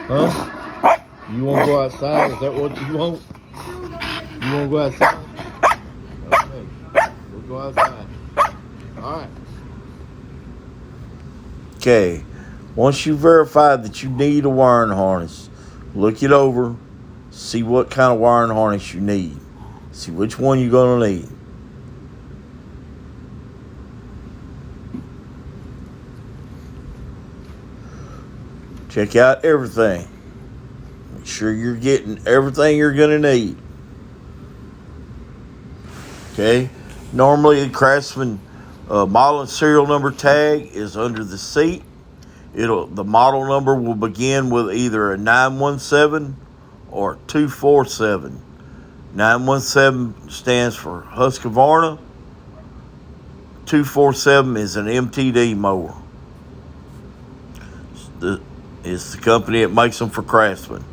Huh? You want to go outside? Is that what you want? You want to go outside? Okay. We'll go outside. All right. Okay. Once you verify that you need a wiring harness, look it over, see what kind of wiring harness you need. See which one you're going to need. Check out everything. Make sure you're getting everything you're going to need. Okay. Normally, the Craftsman model and serial number tag is under the seat. The model number will begin with either a 917 or 247. 917 stands for Husqvarna. 247 is an MTD mower. It's the company that makes them for Craftsman.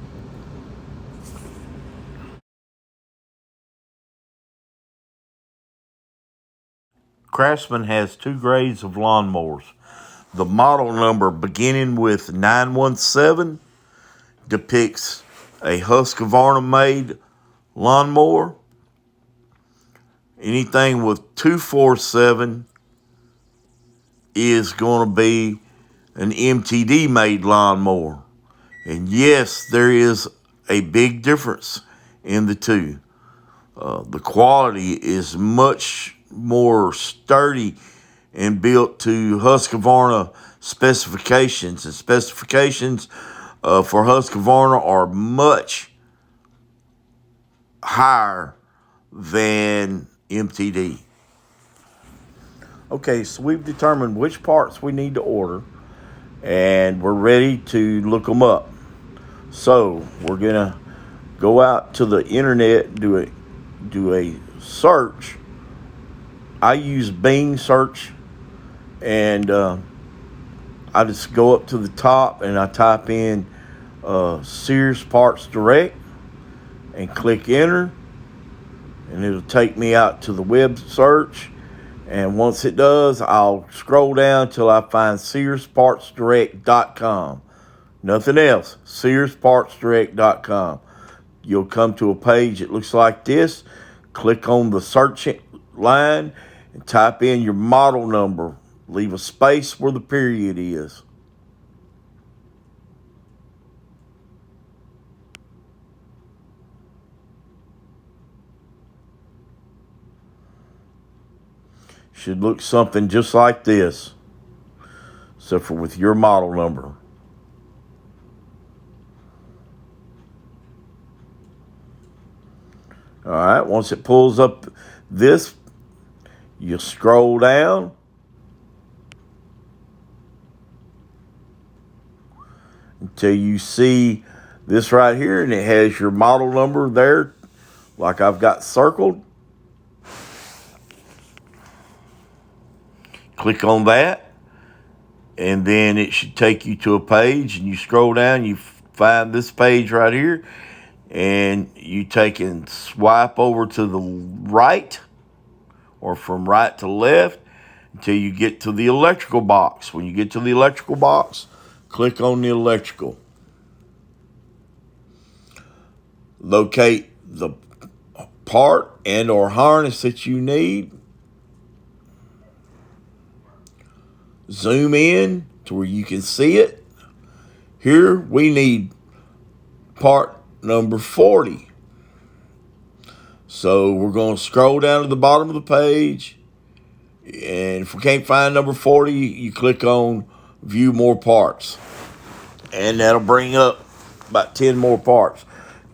Craftsman has two grades of lawnmowers. The model number beginning with 917 depicts a Husqvarna-made lawnmower. Anything with 247 is going to be an MTD-made lawnmower. And yes, there is a big difference in the two. The quality is much more sturdy and built to Husqvarna specifications. And specifications for Husqvarna are much higher than MTD. Okay, so we've determined which parts we need to order, and we're ready to look them up. So we're gonna go out to the internet, do a search. I use Bing search, and I just go up to the top and I type in Sears Parts Direct and click enter, and it'll take me out to the web search. And once it does, I'll scroll down till I find SearsPartsDirect.com. Nothing else. SearsPartsDirect.com. You'll come to a page that looks like this. Click on the search line and type in your model number. Leave a space where the period is. Should look something just like this, except for with your model number. All right, once it pulls up this, you scroll down until you see this right here, and it has your model number there, like I've got circled. Click on that, and then it should take you to a page, and you scroll down, you find this page right here, and you take and swipe over to the right or from right to left until you get to the electrical box. When you get to the electrical box, click on the electrical. Locate the part and or harness that you need. Zoom in to where you can see it. Here we need part number 40. So we're going to scroll down to the bottom of the page, and if we can't find number 40, you click on view more parts, and that'll bring up about 10 more parts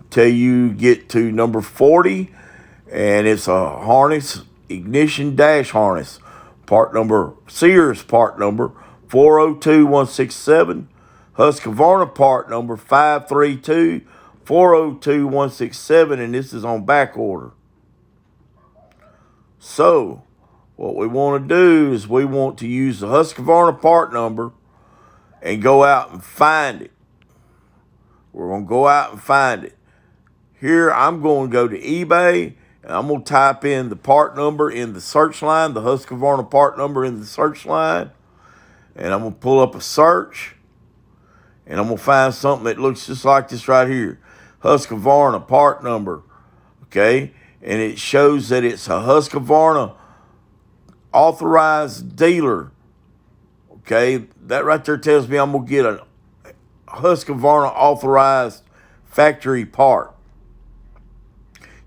till you get to number 40, and it's a harness, ignition dash harness. Part number, Sears part number 402167. Husqvarna part number 532402167, and this is on back order. So, what we want to do is we want to use the Husqvarna part number and go out and find it. We're going to go out and find it. Here, I'm going to go to eBay, and I'm going to type in the part number in the search line, the Husqvarna part number in the search line, and I'm going to pull up a search, and I'm going to find something that looks just like this right here. Husqvarna part number, okay? And it shows that it's a Husqvarna authorized dealer, okay? That right there tells me I'm going to get a Husqvarna authorized factory part.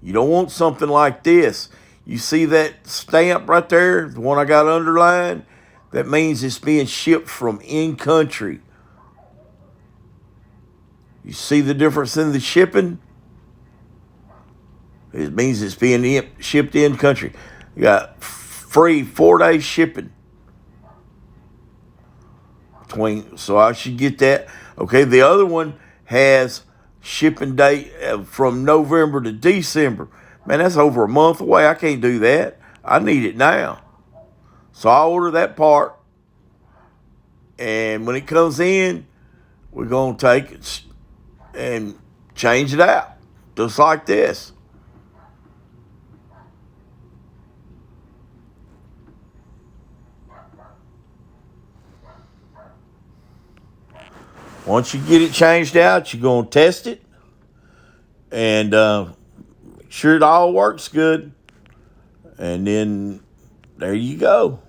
You don't want something like this. You see that stamp right there, the one I got underlined? That means it's being shipped from in country. You see the difference in the shipping? It means it's being shipped in country. You got free 4-day shipping. So I should get that. Okay, the other one has shipping date from November to December. Man, that's over a month away. I can't do that. I need it now. So I order that part. And when it comes in, we're going to take it and change it out. Just like this. Once you get it changed out, you're going to test it and make sure it all works good. And then there you go.